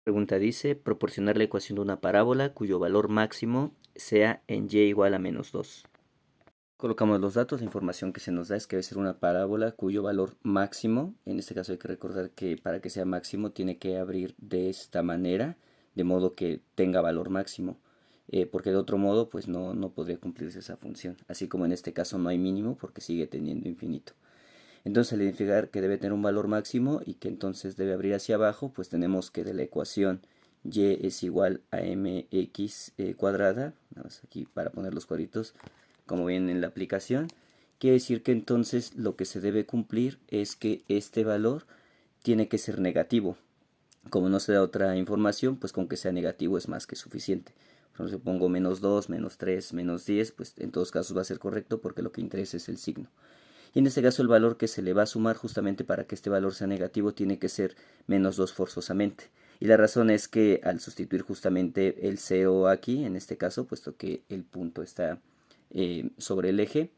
Pregunta dice, proporcionar la ecuación de una parábola cuyo valor máximo sea en y igual a -2. Colocamos los datos, la información que se nos da es que debe ser una parábola cuyo valor máximo, en este caso hay que recordar que para que sea máximo tiene que abrir de esta manera, de modo que tenga valor máximo, porque de otro modo pues no podría cumplirse esa función, así como en este caso no hay mínimo porque sigue teniendo infinito. Entonces, al identificar que debe tener un valor máximo y que entonces debe abrir hacia abajo, pues tenemos que de la ecuación y es igual a mx cuadrada, nada más aquí para poner los cuadritos como ven en la aplicación, quiere decir que entonces lo que se debe cumplir es que este valor tiene que ser negativo. Como no se da otra información, pues con que sea negativo es más que suficiente. Por ejemplo, si pongo -2, -3, -10, pues en todos casos va a ser correcto porque lo que interesa es el signo. Y en este caso el valor que se le va a sumar justamente para que este valor sea negativo tiene que ser -2 forzosamente. Y la razón es que al sustituir justamente el 0 aquí, en este caso, puesto que el punto está sobre el eje,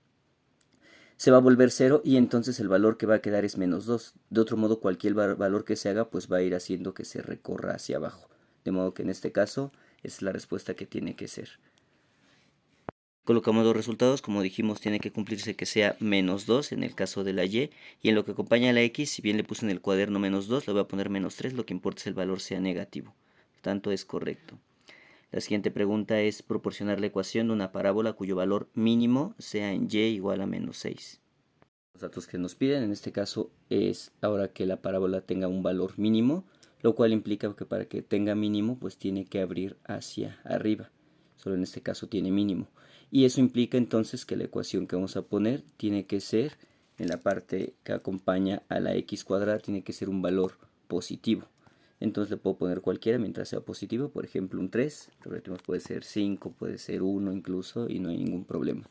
se va a volver 0 y entonces el valor que va a quedar es -2. De otro modo, cualquier valor que se haga pues va a ir haciendo que se recorra hacia abajo. De modo que en este caso es la respuesta que tiene que ser. Colocamos los resultados, como dijimos, tiene que cumplirse que sea -2 en el caso de la y en lo que acompaña a la x, si bien le puse en el cuaderno -2, le voy a poner -3, lo que importa es el valor sea negativo. Por tanto, es correcto. La siguiente pregunta es proporcionar la ecuación de una parábola cuyo valor mínimo sea en y igual a -6. Los datos que nos piden en este caso es ahora que la parábola tenga un valor mínimo, lo cual implica que para que tenga mínimo pues tiene que abrir hacia arriba. Solo en este caso tiene mínimo. Y eso implica entonces que la ecuación que vamos a poner tiene que ser, en la parte que acompaña a la x cuadrada, tiene que ser un valor positivo. Entonces le puedo poner cualquiera mientras sea positivo, por ejemplo un 3, repetimos, puede ser 5, puede ser 1 incluso y no hay ningún problema.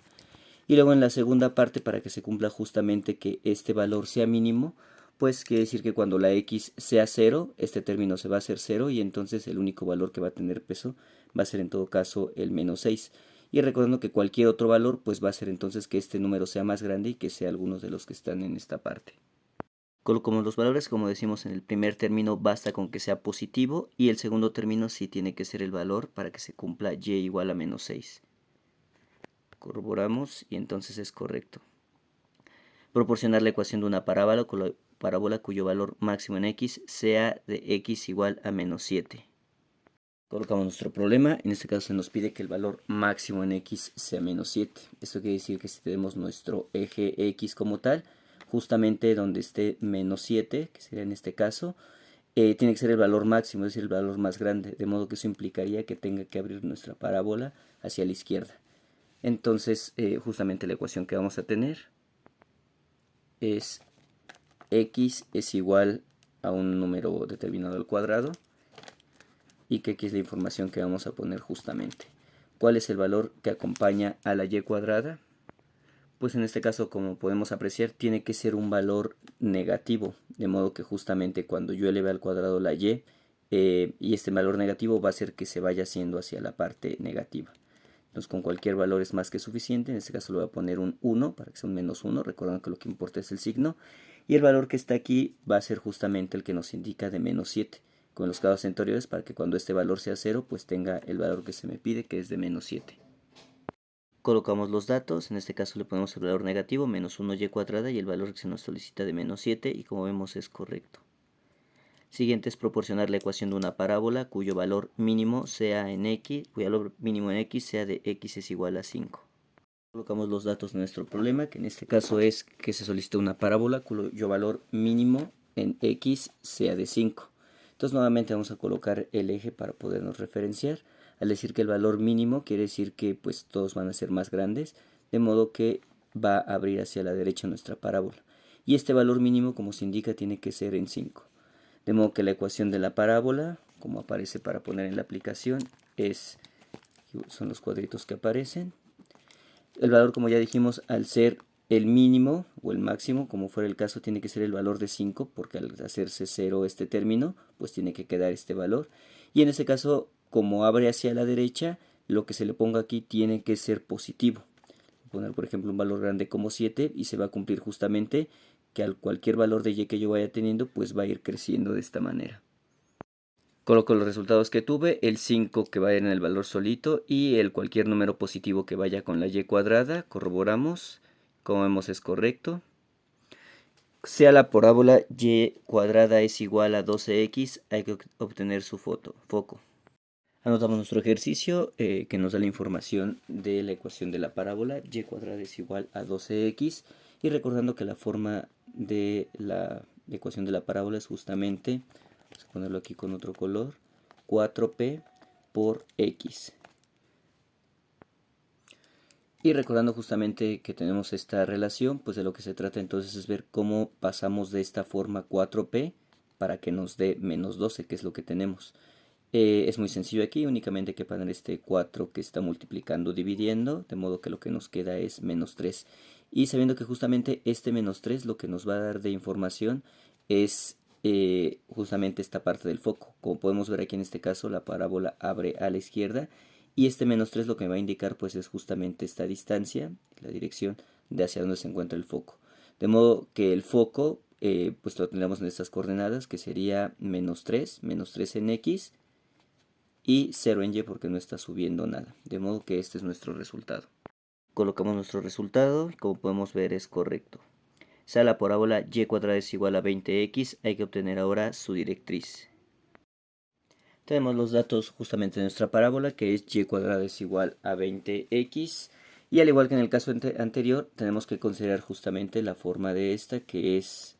Y luego en la segunda parte, para que se cumpla justamente que este valor sea mínimo, pues quiere decir que cuando la x sea 0, este término se va a hacer 0 y entonces el único valor que va a tener peso va a ser en todo caso el -6. Y recordando que cualquier otro valor pues va a ser entonces que este número sea más grande y que sea algunos de los que están en esta parte. Colocamos los valores, como decimos en el primer término basta con que sea positivo y el segundo término sí tiene que ser el valor para que se cumpla y igual a -6. Corroboramos y entonces es correcto. Proporcionar la ecuación de una parábola cuyo valor máximo en x sea de x igual a -7. Colocamos nuestro problema, en este caso se nos pide que el valor máximo en x sea -7. Esto quiere decir que si tenemos nuestro eje x como tal, justamente donde esté -7, que sería en este caso, tiene que ser el valor máximo, es decir, el valor más grande, de modo que eso implicaría que tenga que abrir nuestra parábola hacia la izquierda. Entonces, justamente la ecuación que vamos a tener es x es igual a un número determinado al cuadrado y que aquí es la información que vamos a poner justamente. ¿Cuál es el valor que acompaña a la y cuadrada? Pues en este caso, como podemos apreciar, tiene que ser un valor negativo, de modo que justamente cuando yo eleve al cuadrado la y este valor negativo va a hacer que se vaya haciendo hacia la parte negativa. Entonces con cualquier valor es más que suficiente, en este caso le voy a poner un 1 para que sea un -1, recordando que lo que importa es el signo, y el valor que está aquí va a ser justamente el que nos indica de -7, con los casos anteriores para que cuando este valor sea 0, pues tenga el valor que se me pide, que es de -7. Colocamos los datos, en este caso le ponemos el valor negativo, -1y cuadrada, y el valor que se nos solicita de -7, y como vemos es correcto. Siguiente es proporcionar la ecuación de una parábola cuyo valor mínimo sea en x, cuyo valor mínimo en x sea de x es igual a 5. Colocamos los datos de nuestro problema, que en este caso es que se solicita una parábola cuyo valor mínimo en x sea de 5. Entonces nuevamente vamos a colocar el eje para podernos referenciar. Al decir que el valor mínimo quiere decir que pues todos van a ser más grandes, de modo que va a abrir hacia la derecha nuestra parábola. Y este valor mínimo, como se indica, tiene que ser en 5. De modo que la ecuación de la parábola, como aparece para poner en la aplicación, son los cuadritos que aparecen. El valor, como ya dijimos, al ser el mínimo o el máximo, como fuera el caso, tiene que ser el valor de 5, porque al hacerse 0 este término, pues tiene que quedar este valor. Y en este caso, como abre hacia la derecha, lo que se le ponga aquí tiene que ser positivo. Voy a poner, por ejemplo, un valor grande como 7 y se va a cumplir justamente que al cualquier valor de y que yo vaya teniendo, pues va a ir creciendo de esta manera. Coloco los resultados que tuve, el 5 que va a ir en el valor solito y el cualquier número positivo que vaya con la y cuadrada. Corroboramos, como vemos es correcto. Sea la parábola y cuadrada es igual a 12x, hay que obtener su foco. Anotamos nuestro ejercicio que nos da la información de la ecuación de la parábola y cuadrada es igual a 12x, y recordando que la forma de la ecuación de la parábola es justamente, vamos a ponerlo aquí con otro color, 4p por x. Y recordando justamente que tenemos esta relación, pues de lo que se trata entonces es ver cómo pasamos de esta forma 4p para que nos dé menos 12, que es lo que tenemos. Es muy sencillo aquí, únicamente hay que poner este 4 que está multiplicando, dividiendo, de modo que lo que nos queda es menos 3. Y sabiendo que justamente este menos 3 lo que nos va a dar de información es justamente esta parte del foco. Como podemos ver aquí en este caso, la parábola abre a la izquierda y este menos 3 lo que me va a indicar pues es justamente esta distancia, la dirección de hacia donde se encuentra el foco. De modo que el foco pues lo tendremos en estas coordenadas, que sería menos 3 en x, y 0 en y porque no está subiendo nada. De modo que este es nuestro resultado. Colocamos nuestro resultado y como podemos ver es correcto. Sea la parábola y cuadrada es igual a 20x, hay que obtener ahora su directriz. Tenemos los datos justamente de nuestra parábola, que es y cuadrada es igual a 20x. Y al igual que en el caso anterior, tenemos que considerar justamente la forma de esta, que es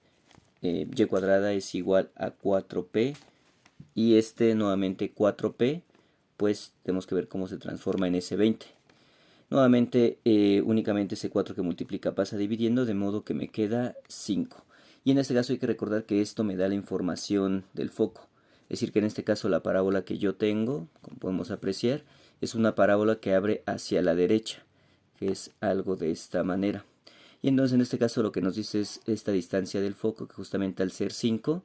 y cuadrada es igual a 4p. Y este nuevamente 4p, pues tenemos que ver cómo se transforma en ese 20. Nuevamente, únicamente ese 4 que multiplica pasa dividiendo, de modo que me queda 5. Y en este caso hay que recordar que esto me da la información del foco. Es decir, que en este caso la parábola que yo tengo, como podemos apreciar, es una parábola que abre hacia la derecha, que es algo de esta manera. Y entonces en este caso lo que nos dice es esta distancia del foco, que justamente al ser 5,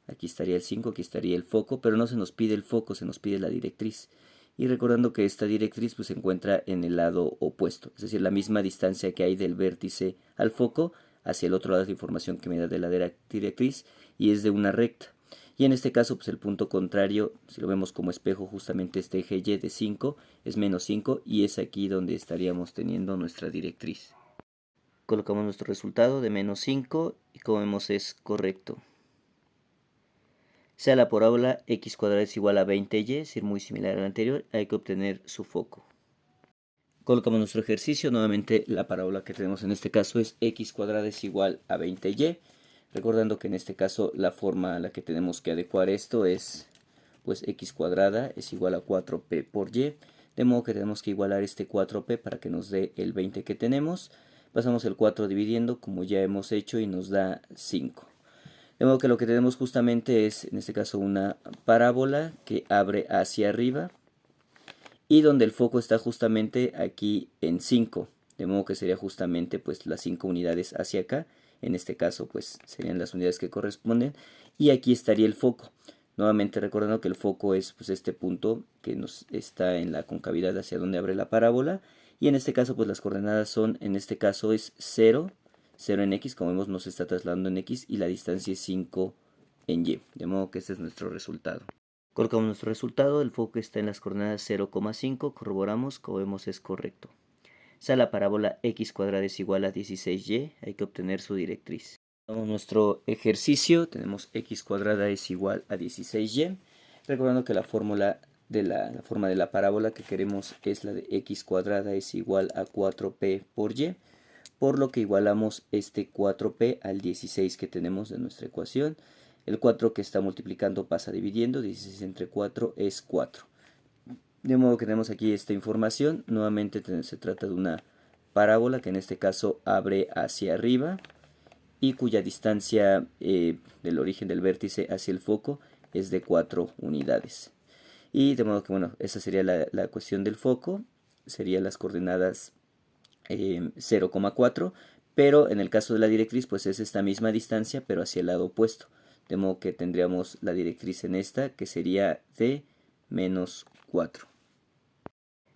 aquí estaría el 5, aquí estaría el foco, pero no se nos pide el foco, se nos pide la directriz. Y recordando que esta directriz pues, se encuentra en el lado opuesto, es decir, la misma distancia que hay del vértice al foco hacia el otro lado de la información que me da de la directriz, y es de una recta. Y en este caso, pues el punto contrario, si lo vemos como espejo, justamente este eje y de 5 es menos 5, y es aquí donde estaríamos teniendo nuestra directriz. Colocamos nuestro resultado de menos 5 y como vemos es correcto. Sea la parábola x cuadrada es igual a 20y, es decir, muy similar al anterior, hay que obtener su foco. Colocamos nuestro ejercicio, nuevamente la parábola que tenemos en este caso es x cuadrada es igual a 20y, recordando que en este caso la forma a la que tenemos que adecuar esto es pues x cuadrada es igual a 4p por y, de modo que tenemos que igualar este 4p para que nos dé el 20 que tenemos. Pasamos el 4 dividiendo como ya hemos hecho y nos da 5. De modo que lo que tenemos justamente es, en este caso, una parábola que abre hacia arriba y donde el foco está justamente aquí en 5. De modo que sería justamente pues las 5 unidades hacia acá. En este caso pues serían las unidades que corresponden. Y aquí estaría el foco. Nuevamente recordando que el foco es pues este punto que nos está en la concavidad hacia donde abre la parábola. Y en este caso pues las coordenadas son, en este caso es 0 en x, como vemos nos está trasladando en x, y la distancia es 5 en y, de modo que este es nuestro resultado. Colocamos nuestro resultado, el foco está en las coordenadas 0,5, corroboramos, como vemos es correcto. Sea la parábola x cuadrada es igual a 16y, hay que obtener su directriz. Vamos nuestro ejercicio, tenemos x cuadrada es igual a 16y, recordando que la fórmula de la forma de la parábola que queremos es la de x cuadrada es igual a 4p por y, por lo que igualamos este 4p al 16 que tenemos de nuestra ecuación. El 4 que está multiplicando pasa dividiendo, 16 entre 4 es 4. De modo que tenemos aquí esta información, nuevamente se trata de una parábola que en este caso abre hacia arriba y cuya distancia del origen del vértice hacia el foco es de 4 unidades. Y de modo que bueno, esa sería la cuestión del foco, serían las coordenadas 0,4, pero en el caso de la directriz pues es esta misma distancia pero hacia el lado opuesto, de modo que tendríamos la directriz en esta que sería de menos 4.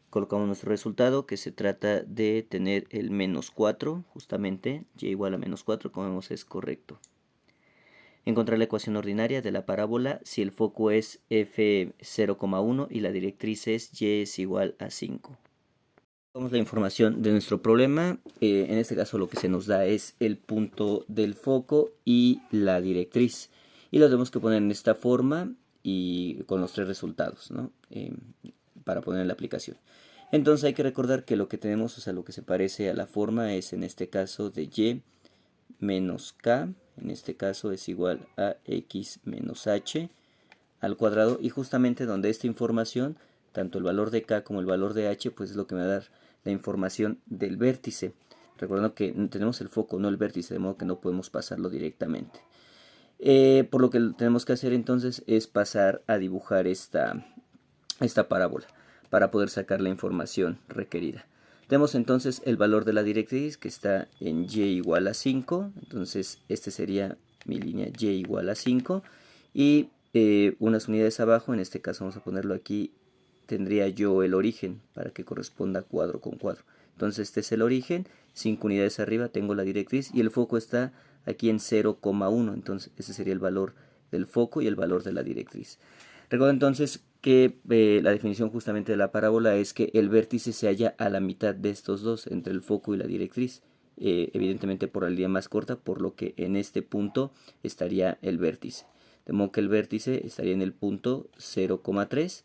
Colocamos nuestro resultado que se trata de tener el menos 4, justamente y igual a menos 4, como vemos es correcto. Encontrar la ecuación ordinaria de la parábola si el foco es f0,1 y la directriz es y es igual a 5. Vamos la información de nuestro problema. En este caso lo que se nos da es el punto del foco y la directriz. Y lo tenemos que poner en esta forma y con los tres resultados, ¿no? Para poner en la aplicación. Entonces hay que recordar que lo que tenemos, o sea, lo que se parece a la forma es en este caso de y menos k, en este caso es igual a x menos h al cuadrado, y justamente donde esta información, tanto el valor de k como el valor de h, pues es lo que me va a dar la información del vértice. Recordando que tenemos el foco, no el vértice, de modo que no podemos pasarlo directamente. Por lo que tenemos que hacer entonces es pasar a dibujar esta parábola para poder sacar la información requerida. Tenemos entonces el valor de la directriz que está en y igual a 5, entonces este sería mi línea y igual a 5, y unas unidades abajo, en este caso vamos a ponerlo aquí, tendría yo el origen para que corresponda cuadro con cuadro. Entonces este es el origen, 5 unidades arriba tengo la directriz y el foco está aquí en 0,1, entonces ese sería el valor del foco y el valor de la directriz. Recuerda entonces que la definición justamente de la parábola es que el vértice se halla a la mitad de estos dos, entre el foco y la directriz, evidentemente por la línea más corta, por lo que en este punto estaría el vértice. De modo que el vértice estaría en el punto 0,3.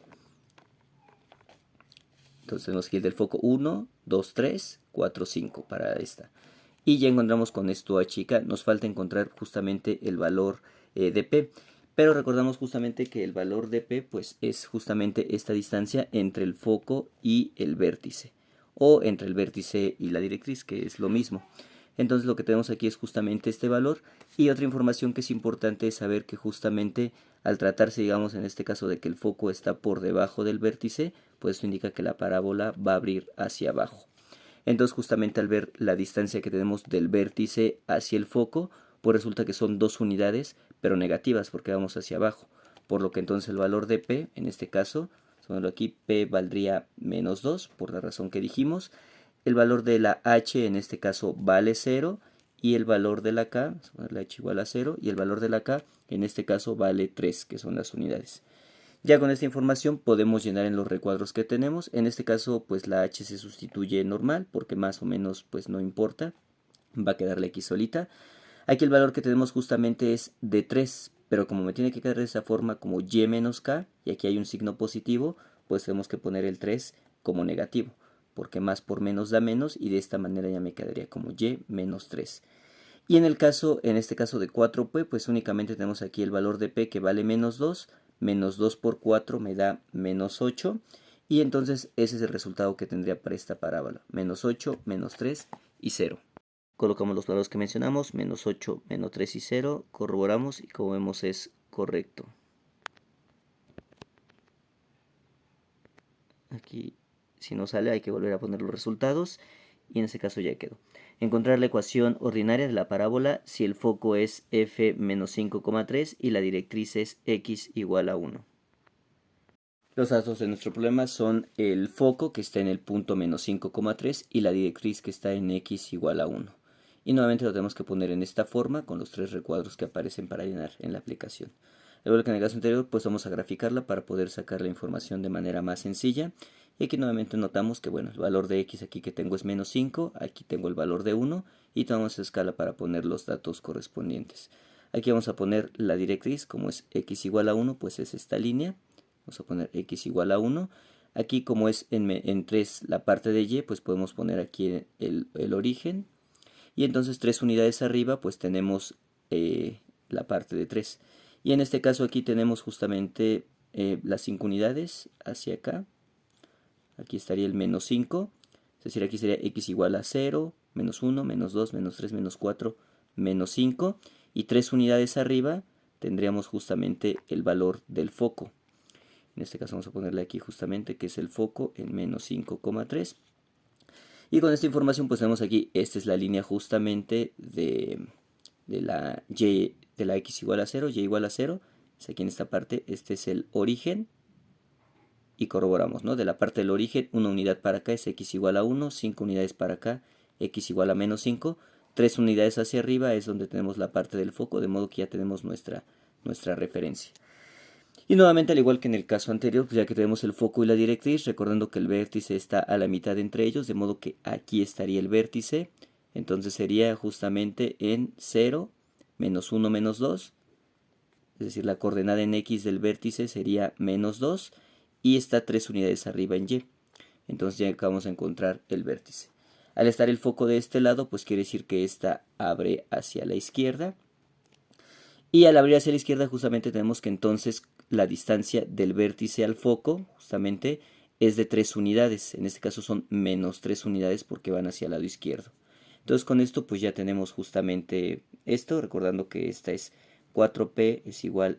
Entonces tenemos aquí el del foco 1, 2, 3, 4, 5 para esta. Y ya encontramos con esto a chica, nos falta encontrar justamente el valor de P. Pero recordamos justamente que el valor de P pues, es justamente esta distancia entre el foco y el vértice. O entre el vértice y la directriz, que es lo mismo. Entonces lo que tenemos aquí es justamente este valor. Y otra información que es importante es saber que justamente al tratarse, digamos, en este caso de que el foco está por debajo del vértice, pues esto indica que la parábola va a abrir hacia abajo. Entonces justamente al ver la distancia que tenemos del vértice hacia el foco, pues resulta que son dos unidades, pero negativas porque vamos hacia abajo. Por lo que entonces el valor de P, en este caso, ponerlo aquí, P valdría menos 2, por la razón que dijimos. El valor de la H en este caso vale 0 y el valor de la K, vamos a poner la H igual a 0, y el valor de la K en este caso vale 3, que son las unidades. Ya con esta información podemos llenar en los recuadros que tenemos. En este caso pues la H se sustituye normal porque más o menos pues no importa. Va a quedar la X solita. Aquí el valor que tenemos justamente es de 3. Pero como me tiene que quedar de esa forma como Y menos K y aquí hay un signo positivo, pues tenemos que poner el 3 como negativo. Porque más por menos da menos y de esta manera ya me quedaría como Y menos 3. Y en este caso de 4P, pues únicamente tenemos aquí el valor de P que vale menos 2. Menos 2 por 4 me da menos 8. Y entonces ese es el resultado que tendría para esta parábola. Menos 8, menos 3 y 0. Colocamos los valores que mencionamos, menos 8, menos 3 y 0. Corroboramos y como vemos es correcto. Aquí si no sale hay que volver a poner los resultados. Y en este caso ya quedó. Encontrar la ecuación ordinaria de la parábola si el foco es f menos 5,3 y la directriz es x igual a 1. Los datos de nuestro problema son el foco que está en el punto menos 5,3 y la directriz que está en x igual a 1. Y nuevamente lo tenemos que poner en esta forma con los tres recuadros que aparecen para llenar en la aplicación. Al igual que en el caso anterior, pues vamos a graficarla para poder sacar la información de manera más sencilla. Y aquí nuevamente notamos que bueno, el valor de x aquí que tengo es menos 5, aquí tengo el valor de 1 y tomamos escala para poner los datos correspondientes. Aquí vamos a poner la directriz, como es x igual a 1, pues es esta línea. Vamos a poner x igual a 1. Aquí como es en 3 la parte de y, pues podemos poner aquí el origen. Y entonces 3 unidades arriba, pues tenemos la parte de 3. Y en este caso aquí tenemos justamente las 5 unidades hacia acá. Aquí estaría el menos 5. Es decir, aquí sería x igual a 0, menos 1, menos 2, menos 3, menos 4, menos 5. Y 3 unidades arriba tendríamos justamente el valor del foco. En este caso vamos a ponerle aquí justamente que es el foco en menos 5,3. Y con esta información pues tenemos aquí, esta es la línea justamente de la x igual a 0, y igual a 0. Es aquí en esta parte, este es el origen. Y corroboramos, ¿no? De la parte del origen, una unidad para acá es x igual a 1, 5 unidades para acá, x igual a menos 5. 3 unidades hacia arriba es donde tenemos la parte del foco, de modo que ya tenemos nuestra referencia. Y nuevamente, al igual que en el caso anterior, pues ya que tenemos el foco y la directriz, recordando que el vértice está a la mitad entre ellos, de modo que aquí estaría el vértice, entonces sería justamente en 0, menos 1, menos 2, es decir, la coordenada en X del vértice sería menos 2, y está 3 unidades arriba en Y. Entonces ya acabamos de encontrar el vértice. Al estar el foco de este lado, pues quiere decir que esta abre hacia la izquierda. Y al abrir hacia la izquierda justamente tenemos que entonces la distancia del vértice al foco justamente es de 3 unidades. En este caso son menos 3 unidades porque van hacia el lado izquierdo. Entonces con esto pues ya tenemos justamente esto, recordando que esta es 4p es igual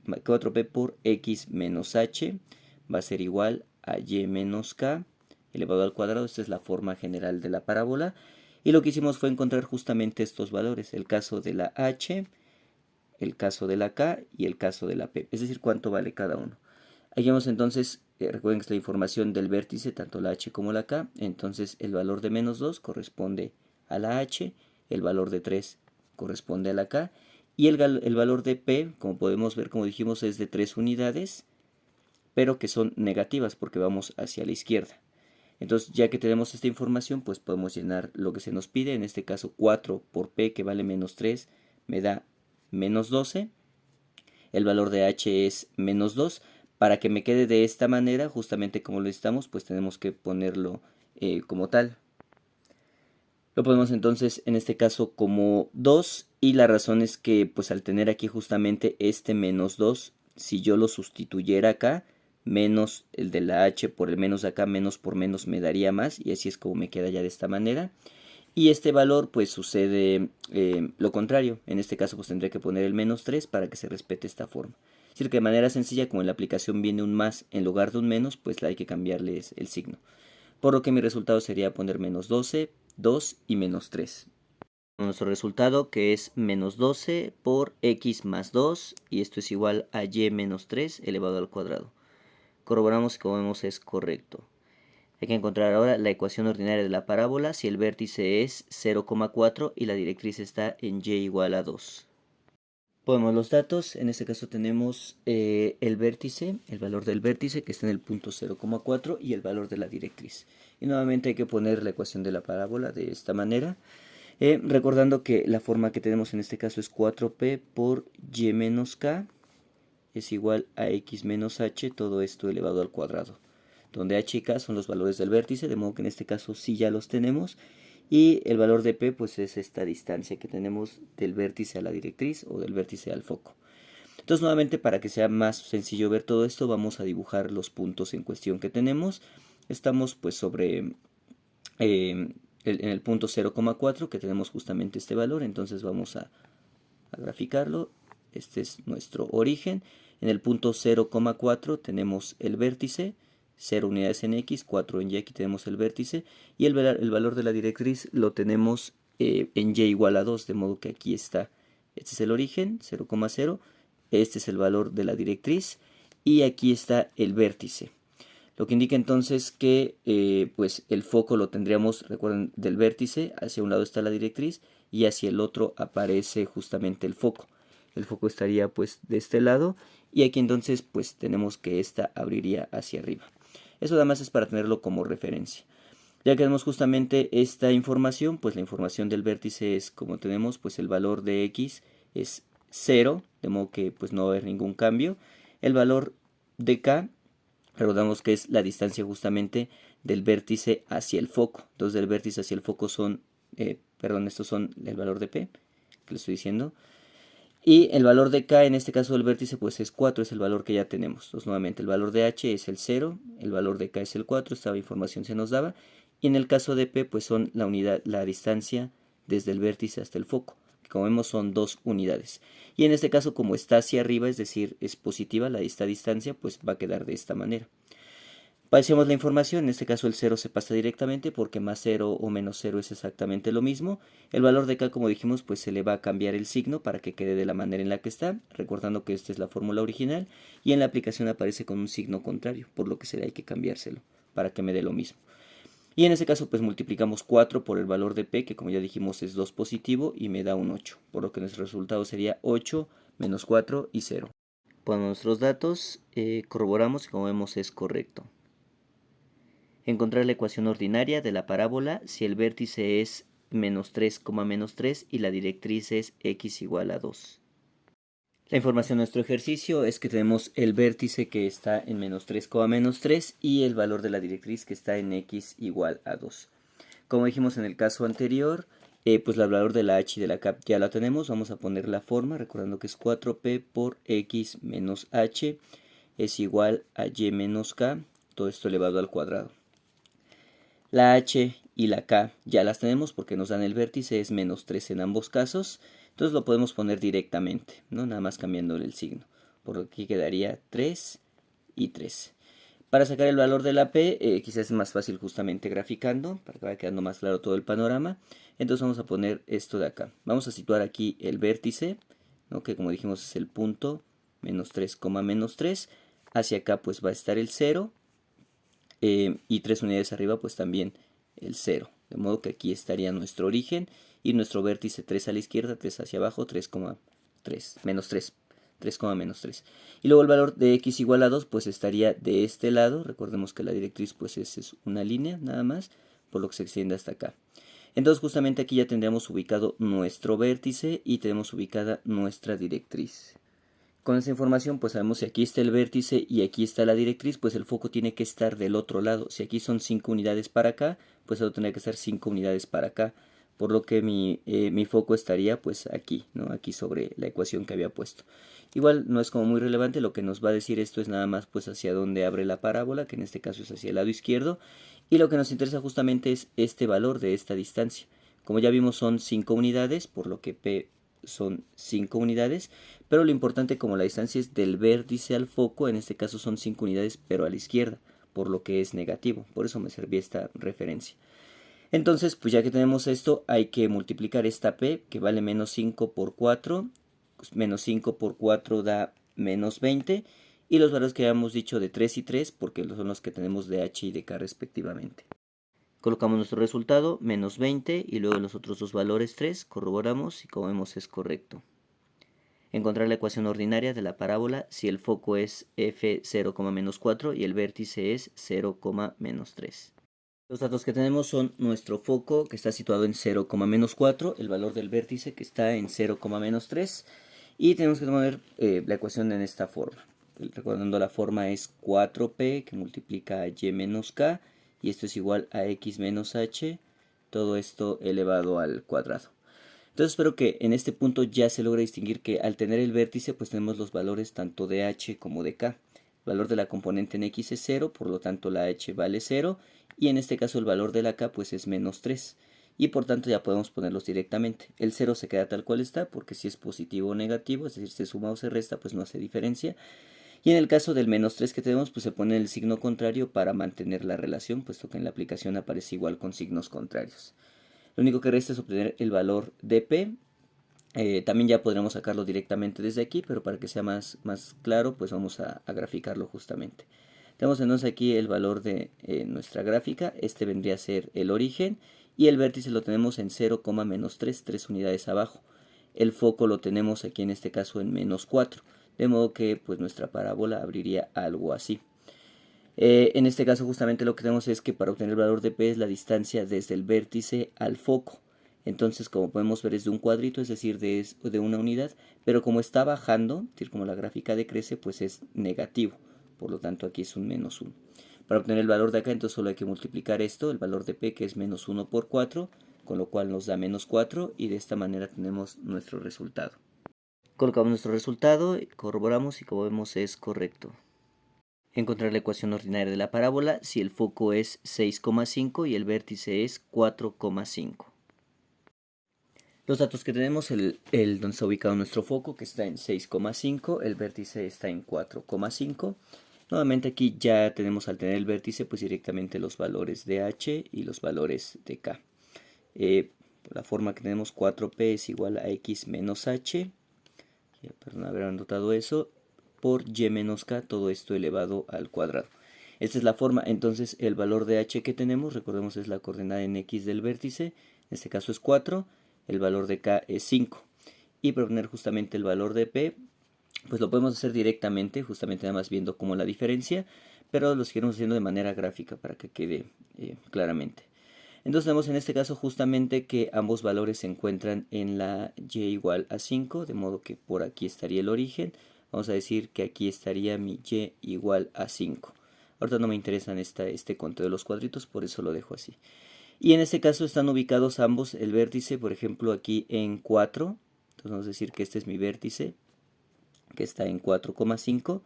4p por x menos h va a ser igual a y menos k elevado al cuadrado. Esta es la forma general de la parábola. Y lo que hicimos fue encontrar justamente estos valores, el caso de la h, el caso de la k y el caso de la p, es decir, cuánto vale cada uno. Aquí vemos entonces, recuerden que es la información del vértice, tanto la h como la k, entonces el valor de menos 2 corresponde a la h, el valor de 3 corresponde a la k, y el valor de p, como podemos ver, como dijimos, es de 3 unidades, pero que son negativas porque vamos hacia la izquierda. Entonces, ya que tenemos esta información, pues podemos llenar lo que se nos pide. En este caso, 4 por p, que vale menos 3, me da menos 12. El valor de h es menos 2. Para que me quede de esta manera, justamente como lo necesitamos, pues tenemos que ponerlo como tal. Lo ponemos entonces en este caso como 2, y la razón es que pues al tener aquí justamente este menos 2, si yo lo sustituyera acá, menos el de la h por el menos de acá, menos por menos me daría más, y así es como me queda ya de esta manera. Y este valor pues sucede lo contrario, en este caso pues tendré que poner el menos 3 para que se respete esta forma. Es decir, que de manera sencilla, como en la aplicación viene un más en lugar de un menos, pues hay que cambiarles el signo. Por lo que mi resultado sería poner menos 12, 2 y menos 3. Nuestro resultado, que es menos 12 por x más 2, y esto es igual a y menos 3 elevado al cuadrado. Corroboramos que, como vemos, es correcto. Hay que encontrar ahora la ecuación ordinaria de la parábola si el vértice es 0,4 y la directriz está en y igual a 2. Ponemos los datos. En este caso tenemos el vértice, el valor del vértice que está en el punto 0,4 y el valor de la directriz. Y nuevamente hay que poner la ecuación de la parábola de esta manera. Recordando que la forma que tenemos en este caso es 4p por y menos k es igual a x menos h, todo esto elevado al cuadrado, donde h y k son los valores del vértice, de modo que en este caso sí ya los tenemos, y el valor de p pues es esta distancia que tenemos del vértice a la directriz o del vértice al foco. Entonces nuevamente, para que sea más sencillo ver todo esto, vamos a dibujar los puntos en cuestión que tenemos. Estamos pues sobre en el punto 0,4 que tenemos justamente este valor, entonces vamos a graficarlo. Este es nuestro origen. En el punto 0,4 tenemos el vértice, 0 unidades en x, 4 en y, aquí tenemos el vértice, y el valor de la directriz lo tenemos en y igual a 2, de modo que aquí está, este es el origen, 0,0, este es el valor de la directriz, y aquí está el vértice. Lo que indica entonces que pues el foco lo tendríamos, recuerden, del vértice, hacia un lado está la directriz y hacia el otro aparece justamente el foco. El foco estaría pues de este lado, y aquí entonces pues tenemos que esta abriría hacia arriba. Eso además es para tenerlo como referencia. Ya que tenemos justamente esta información, pues la información del vértice es como tenemos, pues el valor de x es 0, de modo que pues no va a haber ningún cambio. El valor de k, recordamos que es la distancia justamente del vértice hacia el foco. Entonces del vértice hacia el foco son, estos son el valor de p, que le estoy diciendo. Y el valor de k, en este caso del vértice, pues es 4, es el valor que ya tenemos. Entonces nuevamente el valor de h es el 0, el valor de k es el 4, esta información se nos daba. Y en el caso de p, pues son la unidad, la distancia desde el vértice hasta el foco. Como vemos son 2 unidades. Y en este caso, como está hacia arriba, es decir, es positiva esta distancia, pues va a quedar de esta manera. Pasemos la información, en este caso el 0 se pasa directamente porque más 0 o menos 0 es exactamente lo mismo. El valor de k, como dijimos, pues se le va a cambiar el signo para que quede de la manera en la que está, recordando que esta es la fórmula original, y en la aplicación aparece con un signo contrario, por lo que hay que cambiárselo para que me dé lo mismo. Y en este caso pues multiplicamos 4 por el valor de P, que como ya dijimos es 2 positivo y me da un 8. Por lo que nuestro resultado sería 8 menos 4 y 0. Ponemos nuestros datos, corroboramos y como vemos es correcto. Encontrar la ecuación ordinaria de la parábola si el vértice es menos 3, menos 3 y la directriz es x igual a 2. La información de nuestro ejercicio es que tenemos el vértice que está en menos 3, menos 3 y el valor de la directriz que está en x igual a 2. Como dijimos en el caso anterior, pues el valor de la h y de la k ya la tenemos. Vamos a poner la forma, recordando que es 4p por x menos h es igual a y menos k, todo esto elevado al cuadrado. La h y la k ya las tenemos porque nos dan el vértice, es menos 3 en ambos casos. Entonces lo podemos poner directamente, ¿no? Nada más cambiándole el signo. Por lo que quedaría 3 y 3. Para sacar el valor de la P, quizás es más fácil justamente graficando, para que vaya quedando más claro todo el panorama. Entonces vamos a poner esto de acá. Vamos a situar aquí el vértice, ¿no? Que como dijimos es el punto, menos 3, menos 3. Hacia acá pues va a estar el 0. Y 3 unidades arriba pues también el 0. De modo que aquí estaría nuestro origen y nuestro vértice 3 a la izquierda, 3 hacia abajo, 3,3, menos 3. 3, menos 3. Y luego el valor de x igual a 2 pues estaría de este lado. Recordemos que la directriz pues es una línea nada más, por lo que se extiende hasta acá. Entonces justamente aquí ya tendríamos ubicado nuestro vértice y tenemos ubicada nuestra directriz. Con esa información pues sabemos si aquí está el vértice y aquí está la directriz, pues el foco tiene que estar del otro lado. Si aquí son 5 unidades para acá, pues eso tendría que ser 5 unidades para acá. Por lo que mi foco estaría pues aquí, ¿no? Aquí sobre la ecuación que había puesto. Igual no es como muy relevante, lo que nos va a decir esto es nada más pues hacia dónde abre la parábola, que en este caso es hacia el lado izquierdo. Y lo que nos interesa justamente es este valor de esta distancia. Como ya vimos son 5 unidades, por lo que P son 5 unidades, pero lo importante como la distancia es del vértice al foco, en este caso son 5 unidades, pero a la izquierda, por lo que es negativo, por eso me servía esta referencia. Entonces, pues ya que tenemos esto, hay que multiplicar esta P, que vale menos 5 por 4, pues menos 5 por 4 da menos 20, y los valores que habíamos dicho de 3 y 3, porque son los que tenemos de h y de k respectivamente. Colocamos nuestro resultado, menos 20, y luego los otros dos valores 3, corroboramos y como vemos es correcto. Encontrar la ecuación ordinaria de la parábola si el foco es f0, menos 4 y el vértice es 0, menos 3. Los datos que tenemos son nuestro foco que está situado en 0, menos 4, el valor del vértice que está en 0, menos 3 y tenemos que poner la ecuación en esta forma. Recordando la forma es 4p que multiplica a y menos k y esto es igual a x menos h, todo esto elevado al cuadrado. Entonces espero que en este punto ya se logre distinguir que al tener el vértice pues tenemos los valores tanto de h como de k. El valor de la componente en x es 0, por lo tanto la h vale 0 y en este caso el valor de la k pues es menos 3 y por tanto ya podemos ponerlos directamente. El 0 se queda tal cual está porque si es positivo o negativo, es decir, se suma o se resta pues no hace diferencia. Y en el caso del menos 3 que tenemos pues se pone el signo contrario para mantener la relación, puesto que en la aplicación aparece igual con signos contrarios. Lo único que resta es obtener el valor de P. También ya podremos sacarlo directamente desde aquí, pero para que sea más claro, pues vamos a graficarlo justamente. Tenemos entonces aquí el valor de nuestra gráfica. Este vendría a ser el origen y el vértice lo tenemos en 0, menos 3, 3 unidades abajo. El foco lo tenemos aquí en este caso en menos 4, de modo que pues nuestra parábola abriría algo así. En este caso justamente lo que tenemos es que para obtener el valor de P es la distancia desde el vértice al foco. Entonces como podemos ver es de un cuadrito, es decir, de una unidad, pero como está bajando, es decir, como la gráfica decrece, pues es negativo. Por lo tanto aquí es un menos 1. Para obtener el valor de acá entonces solo hay que multiplicar esto, el valor de P que es menos 1 por 4, con lo cual nos da menos 4 y de esta manera tenemos nuestro resultado. Colocamos nuestro resultado, corroboramos y como vemos es correcto. Encontrar la ecuación ordinaria de la parábola si el foco es 6,5 y el vértice es 4,5. Los datos que tenemos, el donde está ubicado nuestro foco, que está en 6,5, el vértice está en 4,5. Nuevamente aquí ya tenemos al tener el vértice pues directamente los valores de h y los valores de k. La forma que tenemos 4p es igual a x menos h, perdón haber anotado eso, por y menos k, todo esto elevado al cuadrado. Esta es la forma. Entonces el valor de h que tenemos, recordemos, es la coordenada en x del vértice, en este caso es 4, el valor de k es 5. Y para obtener justamente el valor de p, pues lo podemos hacer directamente, justamente nada más viendo como la diferencia, pero lo seguiremos haciendo de manera gráfica para que quede claramente. Entonces tenemos en este caso justamente que ambos valores se encuentran en la y igual a 5, de modo que por aquí estaría el origen. Vamos a decir que aquí estaría mi y igual a 5. Ahorita no me interesan este conteo de los cuadritos, por eso lo dejo así. Y en este caso están ubicados ambos el vértice, por ejemplo, aquí en 4. Entonces vamos a decir que este es mi vértice, que está en 4,5.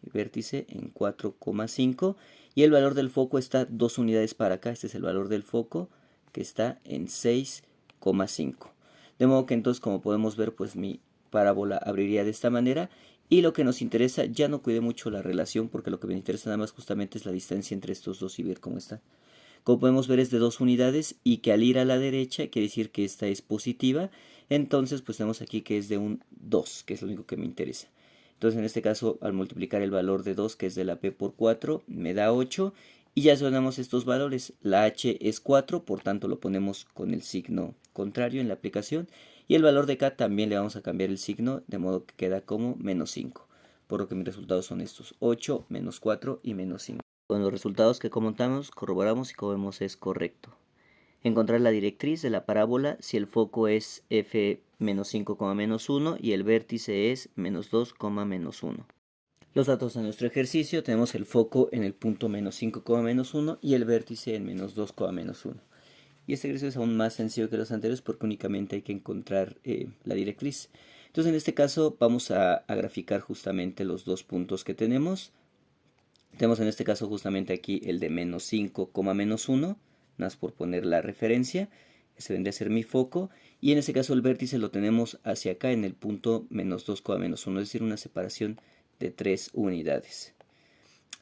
El vértice en 4,5. Y el valor del foco está 2 unidades para acá. Este es el valor del foco, que está en 6,5. De modo que entonces, como podemos ver, pues mi parábola abriría de esta manera. Y lo que nos interesa, ya no cuidé mucho la relación, porque lo que me interesa nada más justamente es la distancia entre estos dos y ver cómo está. Como podemos ver, es de 2 unidades y que al ir a la derecha quiere decir que esta es positiva. Entonces pues tenemos aquí que es de un 2, que es lo único que me interesa. Entonces en este caso, al multiplicar el valor de 2, que es de la p por 4, me da 8. Y ya sonamos estos valores. La h es 4, por tanto lo ponemos con el signo contrario en la aplicación. Y el valor de k también le vamos a cambiar el signo, de modo que queda como menos 5. Por lo que mis resultados son estos: 8, menos 4 y menos 5. Con los resultados que comentamos, corroboramos y como vemos es correcto. Encontrar la directriz de la parábola si el foco es f menos 5, menos 1 y el vértice es menos 2, menos 1. Los datos de nuestro ejercicio: tenemos el foco en el punto menos 5, menos 1 y el vértice en menos 2, menos 1. Y este ejercicio es aún más sencillo que los anteriores porque únicamente hay que encontrar la directriz. Entonces en este caso vamos a graficar justamente los dos puntos que tenemos. Tenemos en este caso justamente aquí el de menos 5, menos 1, nada más por poner la referencia. Ese vendría a ser mi foco. Y en este caso el vértice lo tenemos hacia acá en el punto menos 2, menos 1, es decir, una separación de 3 unidades.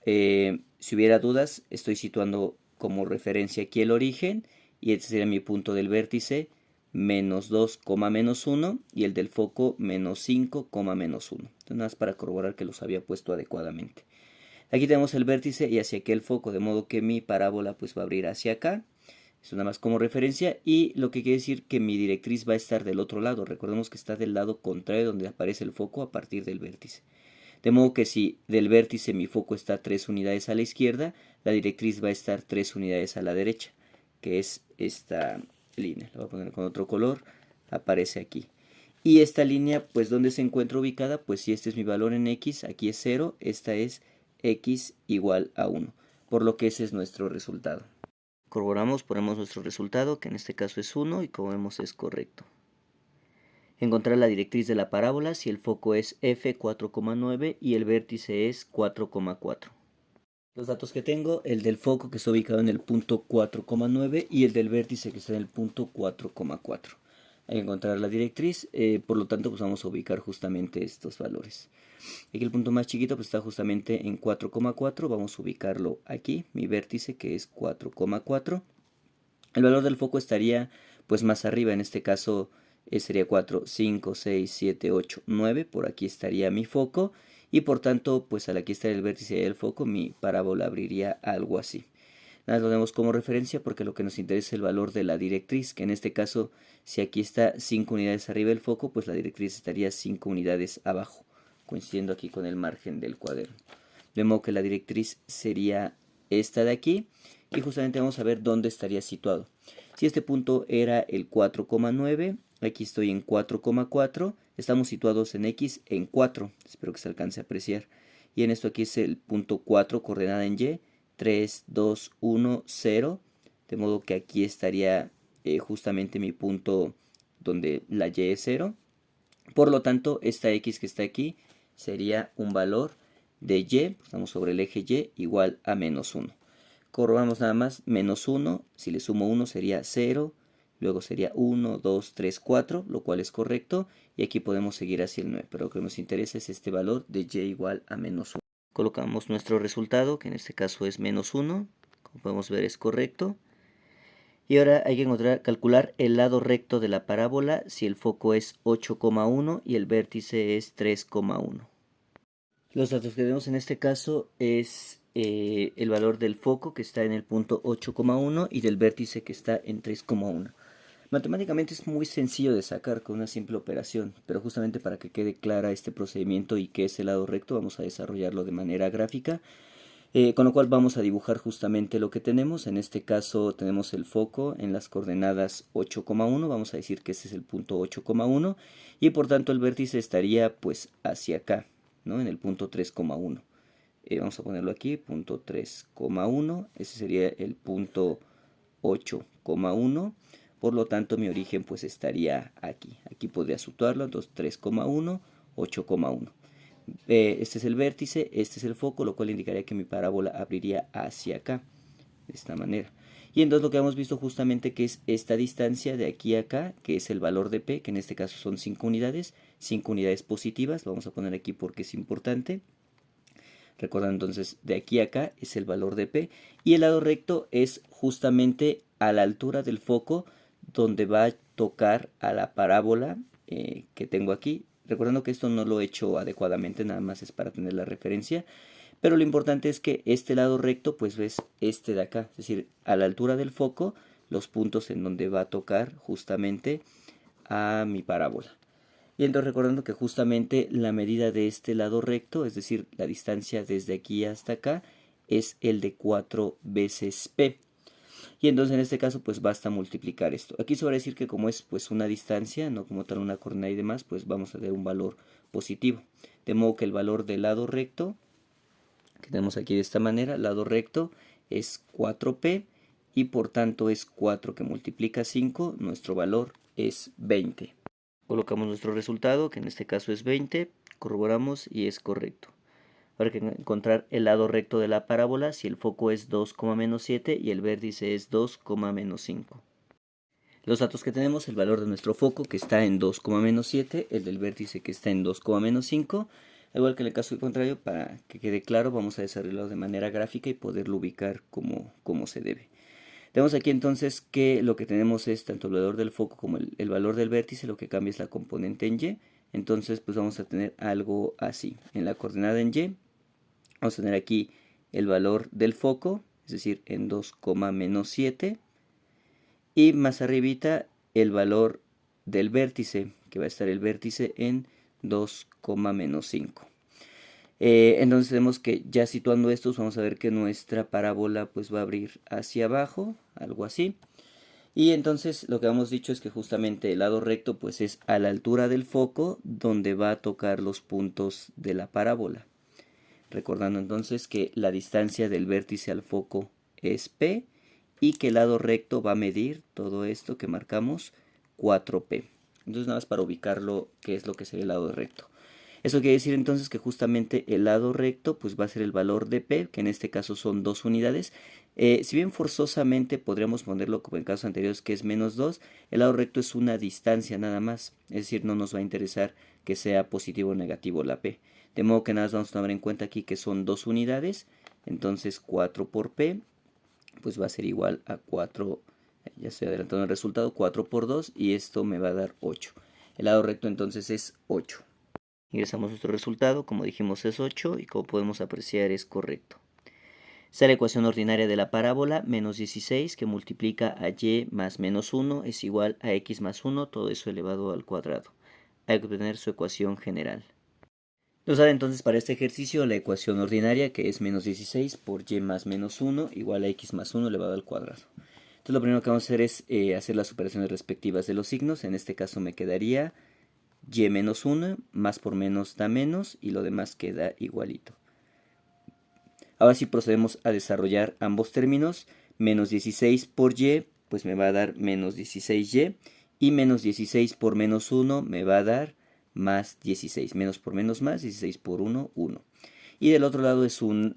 Si hubiera dudas, estoy situando como referencia aquí el origen. Y este sería mi punto del vértice, menos 2, menos 1. Y el del foco, menos 5, menos 1. Entonces nada más para corroborar que los había puesto adecuadamente. Aquí tenemos el vértice y hacia aquí el foco, de modo que mi parábola pues va a abrir hacia acá. Esto nada más como referencia, y lo que quiere decir que mi directriz va a estar del otro lado. Recordemos que está del lado contrario donde aparece el foco a partir del vértice. De modo que si del vértice mi foco está 3 unidades a la izquierda, la directriz va a estar 3 unidades a la derecha, que es esta línea. La voy a poner con otro color, aparece aquí. Y esta línea, pues ¿dónde se encuentra ubicada? Pues si este es mi valor en x, aquí es 0, esta es x igual a 1, por lo que ese es nuestro resultado. Corroboramos, ponemos nuestro resultado, que en este caso es 1, y como vemos es correcto. Encontrar la directriz de la parábola si el foco es f 4,9 y el vértice es 4,4. Los datos que tengo: el del foco, que está ubicado en el punto 4,9, y el del vértice, que está en el punto 4,4. Hay que encontrar la directriz, por lo tanto pues vamos a ubicar justamente estos valores. Aquí el punto más chiquito pues está justamente en 4,4, vamos a ubicarlo aquí, mi vértice, que es 4,4. El valor del foco estaría pues más arriba, en este caso sería 4, 5, 6, 7, 8, 9, por aquí estaría mi foco, y por tanto pues al aquí estar el vértice del foco, mi parábola abriría algo así. Nada, lo tenemos como referencia porque lo que nos interesa es el valor de la directriz, que en este caso, si aquí está 5 unidades arriba del foco, pues la directriz estaría 5 unidades abajo, coincidiendo aquí con el margen del cuaderno. De modo que la directriz sería esta de aquí, y justamente vamos a ver dónde estaría situado. Si este punto era el 4,9, aquí estoy en 4,4, estamos situados en x en 4, espero que se alcance a apreciar. Y en esto aquí es el punto 4, coordenada en y, 3, 2, 1, 0, de modo que aquí estaría justamente mi punto donde la y es 0. Por lo tanto, esta x que está aquí sería un valor de y, estamos sobre el eje y, igual a menos 1. Corroboramos nada más: menos 1, si le sumo 1 sería 0, luego sería 1, 2, 3, 4, lo cual es correcto, y aquí podemos seguir hacia el 9, pero lo que nos interesa es este valor de y igual a menos 1. Colocamos nuestro resultado, que en este caso es menos 1, como podemos ver es correcto. Y ahora hay que calcular el lado recto de la parábola si el foco es 8,1 y el vértice es 3,1. Los datos que vemos en este caso es el valor del foco que está en el punto 8,1 y del vértice que está en 3,1. Matemáticamente es muy sencillo de sacar con una simple operación, pero justamente para que quede clara este procedimiento y qué es el lado recto, vamos a desarrollarlo de manera gráfica. Con lo cual vamos a dibujar justamente lo que tenemos. En este caso tenemos el foco en las coordenadas 8,1. Vamos a decir que este es el punto 8,1 y por tanto el vértice estaría pues hacia acá, ¿no? En el punto 3,1. Vamos a ponerlo aquí, punto 3,1. Ese sería el punto 8,1. Por lo tanto mi origen pues estaría aquí. Aquí podría situarlo, entonces 3,1, 8,1. Este es el vértice, este es el foco, lo cual indicaría que mi parábola abriría hacia acá, de esta manera. Y entonces lo que hemos visto justamente que es esta distancia de aquí a acá, que es el valor de P, que en este caso son 5 unidades positivas, lo vamos a poner aquí porque es importante. Recordando entonces, de aquí a acá es el valor de P, y el lado recto es justamente a la altura del foco, donde va a tocar a la parábola que tengo aquí. Recordando que esto no lo he hecho adecuadamente, nada más es para tener la referencia. Pero lo importante es que este lado recto pues es este de acá. Es decir, a la altura del foco, los puntos en donde va a tocar justamente a mi parábola. Y entonces recordando que justamente la medida de este lado recto, es decir, la distancia desde aquí hasta acá, es el de 4 veces P. Y entonces en este caso pues basta multiplicar esto. Aquí se va a decir que como es pues una distancia, no como tal una coordenada y demás, pues vamos a tener un valor positivo. De modo que el valor del lado recto, que tenemos aquí de esta manera, lado recto es 4P y por tanto es 4 que multiplica 5, nuestro valor es 20. Colocamos nuestro resultado, que en este caso es 20, corroboramos y es correcto. Ahora hay que encontrar el lado recto de la parábola si el foco es 2,-7 y el vértice es 2,-5. Los datos que tenemos, el valor de nuestro foco que está en 2,-7, el del vértice que está en 2,-5. Al igual que en el caso contrario, para que quede claro, vamos a desarrollarlo de manera gráfica y poderlo ubicar como se debe. Tenemos aquí entonces que lo que tenemos es tanto el valor del foco como el valor del vértice, lo que cambia es la componente en Y. Entonces pues vamos a tener algo así. En la coordenada en Y vamos a tener aquí el valor del foco, es decir, en 2,-7. Y más arribita el valor del vértice, que va a estar el vértice en 2,-5. Entonces vemos que ya situando estos vamos a ver que nuestra parábola pues va a abrir hacia abajo, algo así. Y entonces lo que hemos dicho es que justamente el lado recto pues es a la altura del foco donde va a tocar los puntos de la parábola. Recordando entonces que la distancia del vértice al foco es P y que el lado recto va a medir todo esto que marcamos 4P. Entonces nada más para ubicarlo qué es lo que sería el lado recto. Eso quiere decir entonces que justamente el lado recto pues va a ser el valor de P, que en este caso son 2 unidades. Si bien forzosamente podríamos ponerlo como en casos anteriores que es -2, el lado recto es una distancia nada más. Es decir, no nos va a interesar que sea positivo o negativo la P. De modo que nada más vamos a tomar en cuenta aquí que son 2 unidades. Entonces 4 por P pues va a ser igual a 4, ya estoy adelantando el resultado, 4 por 2 y esto me va a dar 8. El lado recto entonces es 8. Ingresamos nuestro resultado, como dijimos es 8 y como podemos apreciar es correcto. Esta es la ecuación ordinaria de la parábola, menos 16 que multiplica a y más -1 es igual a x más 1, todo eso elevado al cuadrado. Hay que obtener su ecuación general. Nos da entonces para este ejercicio la ecuación ordinaria que es menos 16 por y más -1 igual a x más 1 elevado al cuadrado. Entonces lo primero que vamos a hacer es hacer las operaciones respectivas de los signos. En este caso me quedaría y menos 1, más por menos da menos y lo demás queda igualito. Ahora sí procedemos a desarrollar ambos términos. Menos 16 por y pues me va a dar menos 16y y menos 16 por menos 1 me va a dar más 16. Menos por menos más, 16 por 1, 1. Y del otro lado es un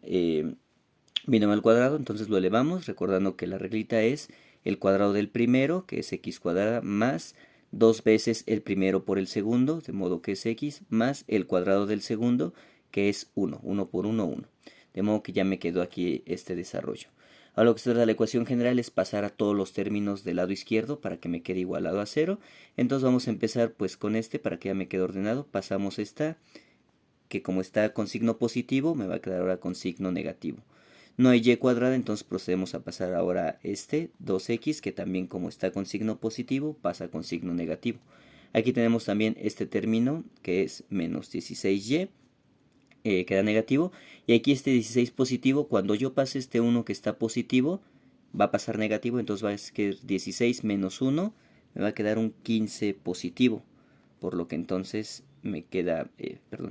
binomio al cuadrado, entonces lo elevamos, recordando que la reglita es el cuadrado del primero, que es x cuadrada, más 2 veces el primero por el segundo, de modo que es x, más el cuadrado del segundo, que es 1. 1 por 1, 1. De modo que ya me quedó aquí este desarrollo. Ahora lo que se trata de la ecuación general es pasar a todos los términos del lado izquierdo para que me quede igualado a 0. Entonces vamos a empezar pues con este para que ya me quede ordenado. Pasamos esta, que como está con signo positivo, me va a quedar ahora con signo negativo. No hay y cuadrada, entonces procedemos a pasar ahora este 2x, que también como está con signo positivo, pasa con signo negativo. Aquí tenemos también este término que es menos 16y, queda negativo. Y aquí este 16 positivo, cuando yo pase este 1 que está positivo, va a pasar negativo, entonces va a ser 16 menos 1, me va a quedar un 15 positivo. Por lo que entonces me queda,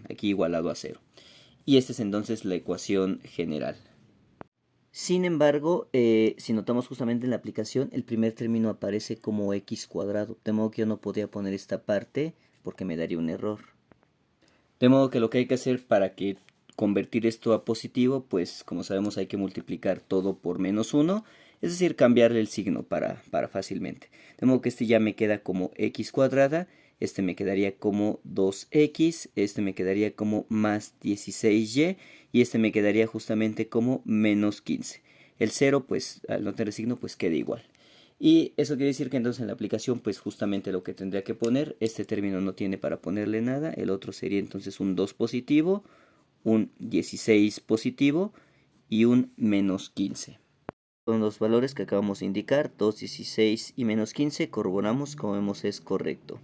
aquí igualado a 0. Y esta es entonces la ecuación general. Sin embargo, si notamos justamente en la aplicación, el primer término aparece como x cuadrado, de modo que yo no podía poner esta parte porque me daría un error. De modo que lo que hay que hacer para que convertir esto a positivo, pues como sabemos hay que multiplicar todo por menos 1, es decir, cambiarle el signo para fácilmente. De modo que este ya me queda como x cuadrada, este me quedaría como 2x, este me quedaría como más 16y y este me quedaría justamente como menos 15. El 0, pues al no tener signo, pues queda igual. Y eso quiere decir que entonces en la aplicación pues justamente lo que tendría que poner, este término no tiene para ponerle nada, el otro sería entonces un 2 positivo, un 16 positivo y un menos 15. Con los valores que acabamos de indicar, 2, 16 y menos 15, corroboramos, como vemos es correcto.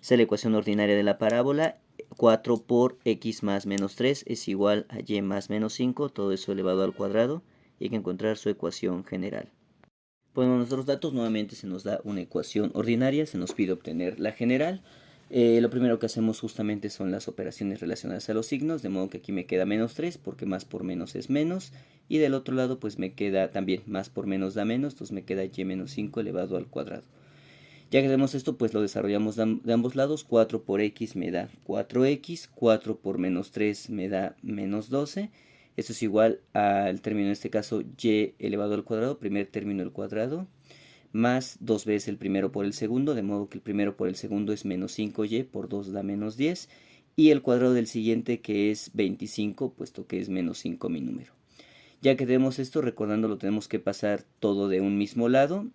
Esta es la ecuación ordinaria de la parábola. 4 por x más menos 3 es igual a y más menos 5, todo eso elevado al cuadrado, y hay que encontrar su ecuación general. Ponemos nuestros datos, nuevamente se nos da una ecuación ordinaria, se nos pide obtener la general. Lo primero que hacemos justamente son las operaciones relacionadas a los signos, de modo que aquí me queda menos 3 porque más por menos es menos. Y del otro lado pues me queda también más por menos da menos, entonces me queda y menos 5 elevado al cuadrado. Ya que tenemos esto, pues lo desarrollamos de ambos lados. 4 por x me da 4x, 4 por menos 3 me da menos 12. Esto es igual al término, en este caso, y elevado al cuadrado, primer término al cuadrado, más 2 veces el primero por el segundo, de modo que el primero por el segundo es menos 5y, por 2 da menos 10, y el cuadrado del siguiente, que es 25, puesto que es menos 5 mi número. Ya que tenemos esto, recordando, lo tenemos que pasar todo de un mismo lado.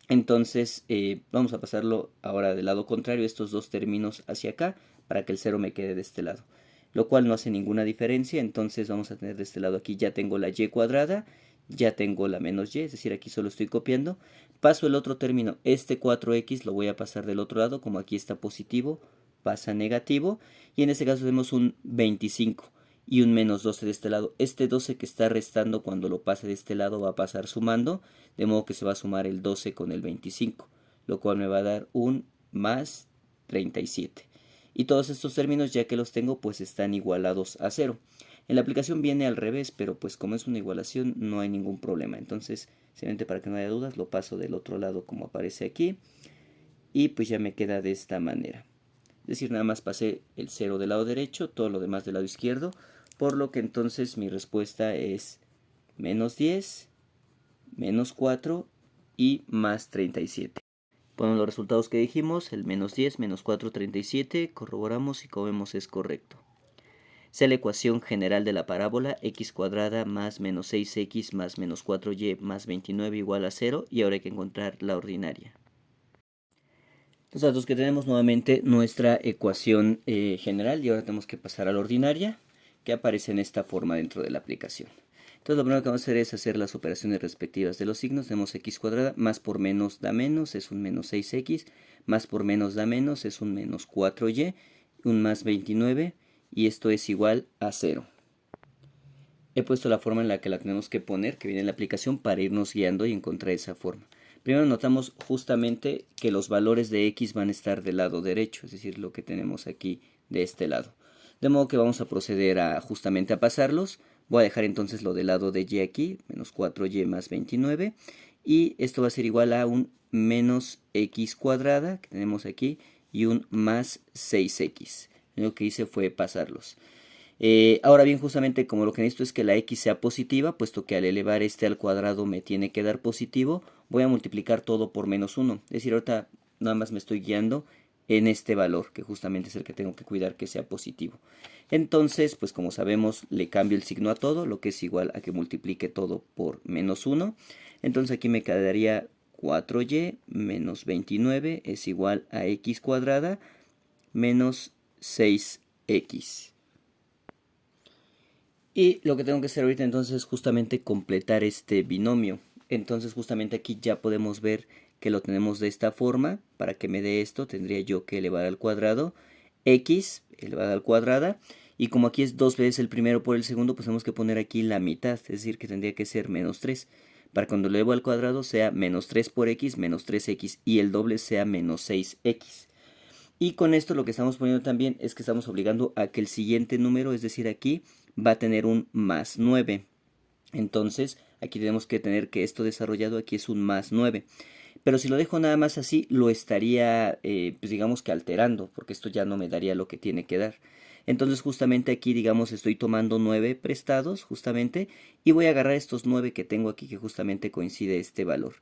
Entonces vamos a pasarlo ahora del lado contrario, estos dos términos hacia acá, para que el 0 me quede de este lado, lo cual no hace ninguna diferencia. Entonces vamos a tener de este lado aquí, ya tengo la y cuadrada, ya tengo la menos y, es decir, aquí solo estoy copiando. Paso el otro término, este 4x lo voy a pasar del otro lado, como aquí está positivo, pasa negativo, y en este caso tenemos un 25 y un menos 12 de este lado. Este 12 que está restando cuando lo pase de este lado va a pasar sumando, de modo que se va a sumar el 12 con el 25, lo cual me va a dar un más 37. Y todos estos términos, ya que los tengo, pues están igualados a 0. En la aplicación viene al revés, pero pues como es una igualación no hay ningún problema. Entonces, simplemente para que no haya dudas, lo paso del otro lado como aparece aquí. Y pues ya me queda de esta manera. Es decir, nada más pasé el 0 del lado derecho, todo lo demás del lado izquierdo. Por lo que entonces mi respuesta es menos 10, menos 4 y más 37. Ponemos los resultados que dijimos, el menos 10, menos 4, 37, corroboramos y como vemos es correcto. Esa es la ecuación general de la parábola, x cuadrada más menos 6x más menos 4y más 29 igual a 0, y ahora hay que encontrar la ordinaria. Los datos que tenemos nuevamente nuestra ecuación general, y ahora tenemos que pasar a la ordinaria, que aparece en esta forma dentro de la aplicación. Entonces lo primero que vamos a hacer es hacer las operaciones respectivas de los signos. Tenemos x cuadrada, más por menos da menos, es un menos 6x, más por menos da menos, es un menos 4y, un más 29, y esto es igual a 0. He puesto la forma en la que la tenemos que poner, que viene en la aplicación, para irnos guiando y encontrar esa forma. Primero notamos justamente que los valores de x van a estar del lado derecho, es decir, lo que tenemos aquí de este lado. De modo que vamos a proceder justamente a pasarlos. Voy a dejar entonces lo del lado de y aquí, menos 4y más 29. Y esto va a ser igual a un menos x cuadrada, que tenemos aquí, y un más 6x. Lo que hice fue pasarlos. Ahora bien, justamente como lo que necesito es que la x sea positiva, puesto que al elevar este al cuadrado me tiene que dar positivo, voy a multiplicar todo por menos 1. Es decir, ahorita nada más me estoy guiando en este valor, que justamente es el que tengo que cuidar que sea positivo. Entonces, pues como sabemos, le cambio el signo a todo, lo que es igual a que multiplique todo por menos 1. Entonces aquí me quedaría 4y menos 29 es igual a x cuadrada menos 6x. Y lo que tengo que hacer ahorita entonces es justamente completar este binomio. Entonces justamente aquí ya podemos ver que lo tenemos de esta forma. Para que me dé esto tendría yo que elevar al cuadrado x elevado al cuadrado. Y como aquí es 2 veces el primero por el segundo, pues tenemos que poner aquí la mitad. Es decir, que tendría que ser menos 3. Para cuando lo elevo al cuadrado sea menos 3 por x menos 3x. Y el doble sea menos 6x. Y con esto lo que estamos poniendo también es que estamos obligando a que el siguiente número, es decir aquí, va a tener un más 9. Entonces aquí tenemos que tener que esto desarrollado aquí es un más 9. Pero si lo dejo nada más así, lo estaría, pues digamos que alterando, porque esto ya no me daría lo que tiene que dar. Entonces justamente aquí, digamos, estoy tomando 9 prestados, justamente, y voy a agarrar estos 9 que tengo aquí, que justamente coincide este valor.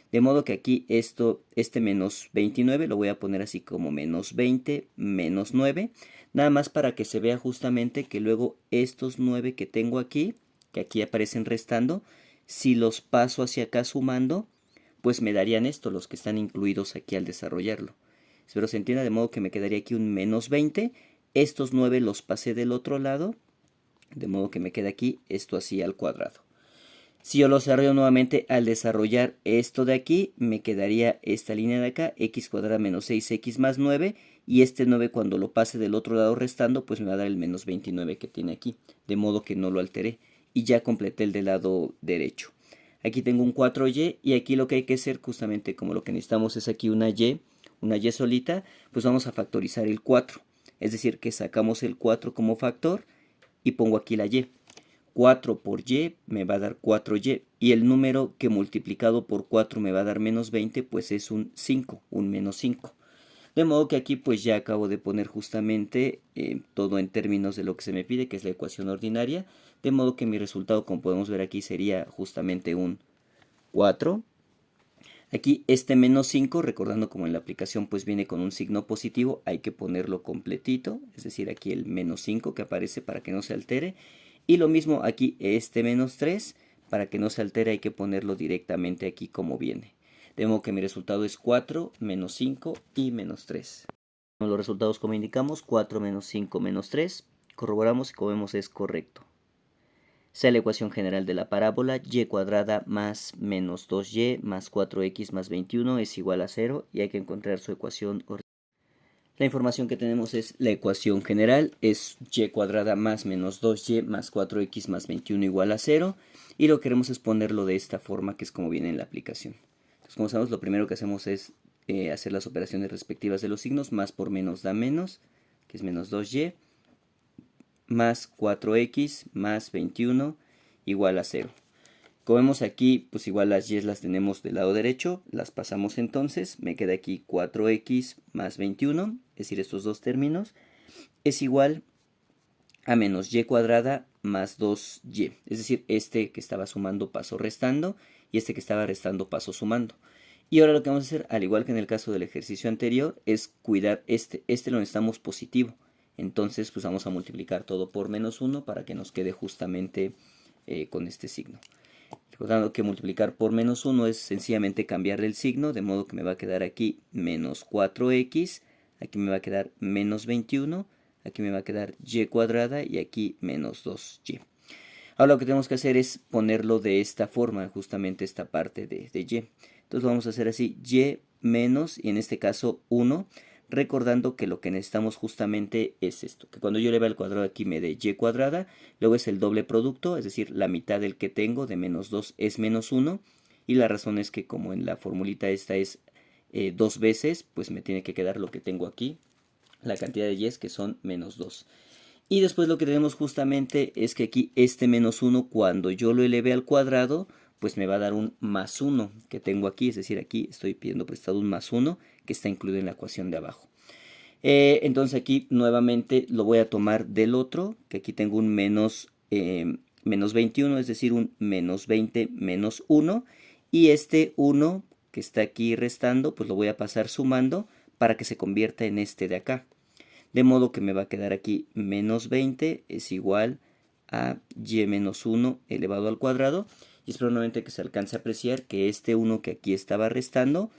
De modo que aquí este menos 29 lo voy a poner así como menos 20 menos 9. Nada más para que se vea justamente que luego estos 9 que tengo aquí, que aquí aparecen restando, si los paso hacia acá sumando, pues me darían esto, los que están incluidos aquí al desarrollarlo. Espero se entienda, de modo que me quedaría aquí un menos 20. Estos 9 los pasé del otro lado, de modo que me queda aquí esto así al cuadrado. Si yo lo desarrollo nuevamente al desarrollar esto de aquí, me quedaría esta línea de acá, x cuadrada menos 6x más 9, y este 9 cuando lo pase del otro lado restando, pues me va a dar el menos 29 que tiene aquí, de modo que no lo alteré, y ya completé el del lado derecho. Aquí tengo un 4y, y aquí lo que hay que hacer, justamente como lo que necesitamos es aquí una y solita, pues vamos a factorizar el 4, es decir, que sacamos el 4 como factor, y pongo aquí la y. 4 por y me va a dar 4y, y el número que multiplicado por 4 me va a dar menos 20, pues es un 5, un menos 5. De modo que aquí pues ya acabo de poner justamente todo en términos de lo que se me pide, que es la ecuación ordinaria, de modo que mi resultado, como podemos ver aquí, sería justamente un 4. Aquí este menos 5, recordando como en la aplicación pues viene con un signo positivo, hay que ponerlo completito, es decir, aquí el menos 5 que aparece para que no se altere. Y lo mismo aquí este menos 3, para que no se altere hay que ponerlo directamente aquí como viene. De modo que mi resultado es 4, menos 5 y menos 3. Los resultados como indicamos, 4 menos 5 menos 3. Corroboramos y como vemos es correcto. Sea la ecuación general de la parábola y cuadrada más menos 2y más 4x más 21 es igual a 0 y hay que encontrar su ecuación ordinaria. La información que tenemos es la ecuación general, es y cuadrada más menos 2y más 4x más 21 igual a 0, y lo que queremos es ponerlo de esta forma, que es como viene en la aplicación. Entonces, como sabemos, lo primero que hacemos es hacer las operaciones respectivas de los signos. Más por menos da menos, que es menos 2y, más 4x más 21 igual a 0. Como vemos aquí, pues igual las y las tenemos del lado derecho, las pasamos entonces, me queda aquí 4x más 21, es decir, estos dos términos, es igual a menos y cuadrada más 2y, es decir, este que estaba sumando paso restando y este que estaba restando paso sumando. Y ahora lo que vamos a hacer, al igual que en el caso del ejercicio anterior, es cuidar este lo necesitamos positivo. Entonces, pues vamos a multiplicar todo por menos 1 para que nos quede justamente con este signo. Recordando que multiplicar por menos 1 es sencillamente cambiarle el signo, de modo que me va a quedar aquí menos 4x, aquí me va a quedar menos 21, aquí me va a quedar y cuadrada y aquí menos 2y. Ahora lo que tenemos que hacer es ponerlo de esta forma, justamente esta parte de y. Entonces lo vamos a hacer así, y menos, y en este caso 1, recordando que lo que necesitamos justamente es esto, que cuando yo eleve al cuadrado aquí me dé y cuadrada, luego es el doble producto, es decir, la mitad del que tengo de menos 2 es menos 1, y la razón es que como en la formulita esta es 2 veces, pues me tiene que quedar lo que tengo aquí, la cantidad de y que son menos 2. Y después lo que tenemos justamente es que aquí este menos 1, cuando yo lo eleve al cuadrado, pues me va a dar un más 1 que tengo aquí, es decir, aquí estoy pidiendo prestado un más 1 que está incluido en la ecuación de abajo. Entonces aquí nuevamente lo voy a tomar del otro, que aquí tengo un menos 21, es decir, un menos 20 menos 1, y este 1 que está aquí restando, pues lo voy a pasar sumando para que se convierta en este de acá. De modo que me va a quedar aquí menos 20 es igual a y menos 1 elevado al cuadrado. Y espero nuevamente que se alcance a apreciar que este 1 que aquí estaba restando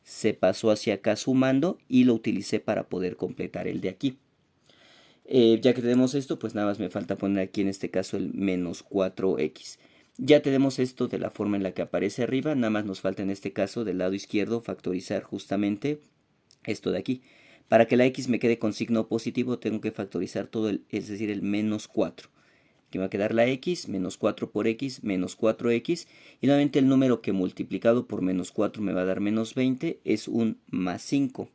se pasó hacia acá sumando y lo utilicé para poder completar el de aquí. Ya que tenemos esto, pues nada más me falta poner aquí en este caso el menos 4x. Ya tenemos esto de la forma en la que aparece arriba, nada más nos falta en este caso del lado izquierdo factorizar justamente esto de aquí. Para que la x me quede con signo positivo tengo que factorizar todo, es decir, el menos 4. Aquí me va a quedar la x, menos 4 por x, menos 4x. Y nuevamente el número que multiplicado por menos 4 me va a dar menos 20 es un más 5.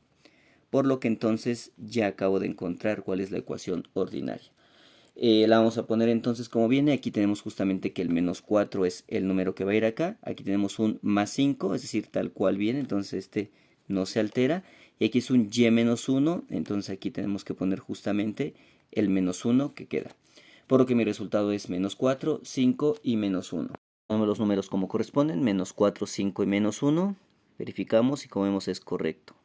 Por lo que entonces ya acabo de encontrar cuál es la ecuación ordinaria. La vamos a poner entonces como viene. Aquí tenemos justamente que el menos 4 es el número que va a ir acá. Aquí tenemos un más 5, es decir, tal cual viene. Entonces este no se altera. Y aquí es un y menos 1. Entonces aquí tenemos que poner justamente el menos 1 que queda. Por lo que mi resultado es menos 4, 5 y menos 1. Ponemos los números como corresponden. Menos 4, 5 y menos 1. Verificamos y como vemos es correcto.